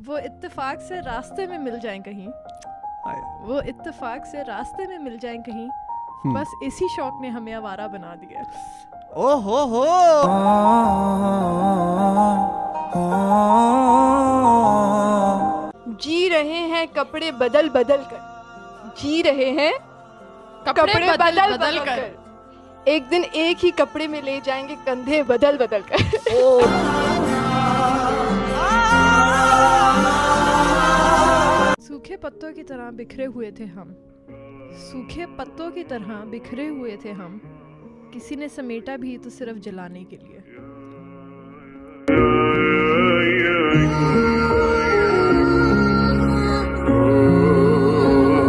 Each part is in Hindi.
वो इत्तेफाक से रास्ते में मिल जाएं कहीं, वो इत्तेफाक से रास्ते में मिल जाएं कहीं, बस इसी शौक ने हमें आवारा बना दिया। ओ हो जी रहे हैं कपड़े बदल बदल कर, जी रहे हैं कपड़े बदल बदल कर, एक दिन एक ही कपड़े में ले जाएंगे कंधे बदल बदल कर। सूखे पत्तों की तरह बिखरे हुए थे हम, सूखे पत्तों की तरह बिखरे हुए थे हम, किसी ने समेटा भी तो सिर्फ जलाने के लिए।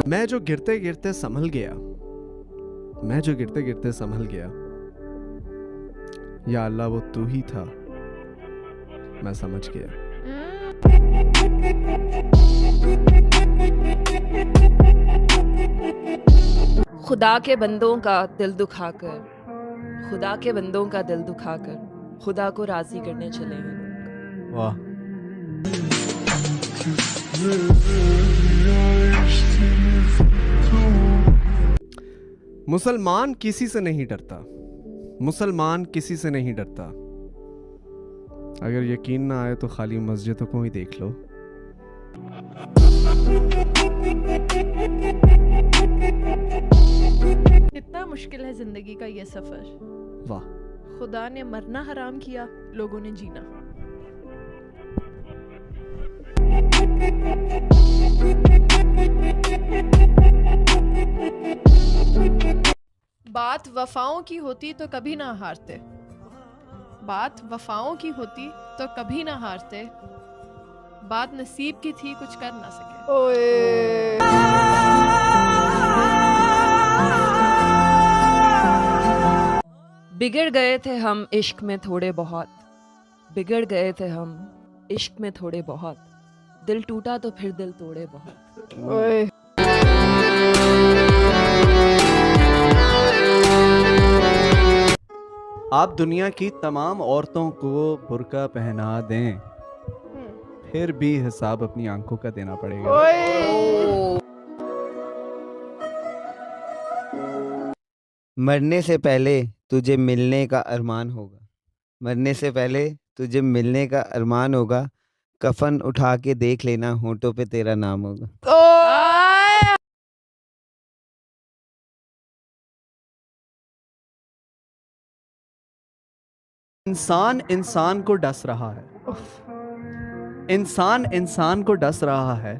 मैं जो गिरते गिरते संभल गया, मैं जो गिरते गिरते संभल गया, या अल्लाह वो तू ही था, मैं समझ गया। खुदा के बंदों का दिल दुखाकर, खुदा के बंदों का दिल दुखाकर, खुदा को राजी करने चले हैं लोग। वाह। मुसलमान किसी से नहीं डरता, मुसलमान किसी से नहीं डरता। अगर यकीन ना आए तो खाली मस्जिदों को ही देख लो। इतना मुश्किल है जिंदगी का ये सफर, वाह। खुदा ने मरना हराम किया, लोगों ने जीना। बात वफाओं की होती तो कभी ना हारते, बात वफाओं की होती तो कभी ना हारते, बात नसीब की थी कुछ कर ना सके। ओए बिगड़ गए थे हम इश्क में थोड़े बहुत, बिगड़ गए थे हम इश्क में थोड़े बहुत, दिल टूटा तो फिर दिल तोड़े बहुत। ओए आप दुनिया की तमाम औरतों को बुर्का पहना दें, फिर भी हिसाब अपनी आंखों का देना पड़ेगा। ओए मरने से पहले तुझे मिलने का अरमान होगा, मरने से पहले तुझे मिलने का अरमान होगा, कफन उठा के देख लेना होठों पे तेरा नाम होगा। इंसान इंसान को डस रहा है, इंसान इंसान को डस रहा है,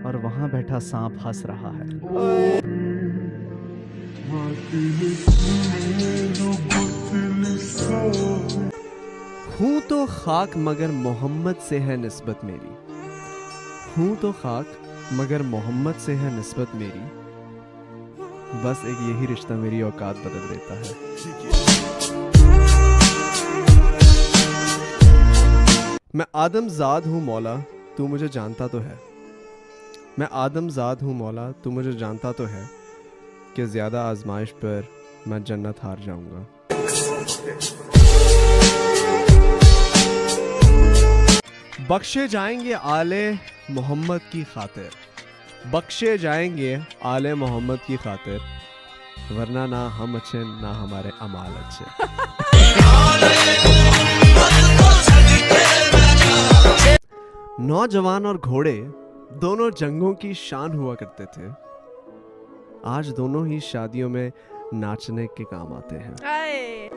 और वहां बैठा सांप हंस रहा है। हूं तो खाक मगर मोहम्मद से है निस्बत मेरी, हूं तो खाक मगर मोहम्मद से है निस्बत मेरी, बस एक यही रिश्ता मेरी औकात बदल देता है। मैं आदमजाद हूँ मौला, तू मुझे जानता तो है, मैं आदमजाद हूँ मौला, तू मुझे जानता तो है, कि ज्यादा आजमाइश पर मैं जन्नत हार जाऊंगा। बख्शे जाएंगे आले मोहम्मद की खातिर, बख्शे जाएंगे आले मोहम्मद की खातिर, वरना ना हम अच्छे ना हमारे अमाल अच्छे। नौजवान और घोड़े दोनों जंगों की शान हुआ करते थे, आज दोनों ही शादियों में नाचने के काम आते हैं। आए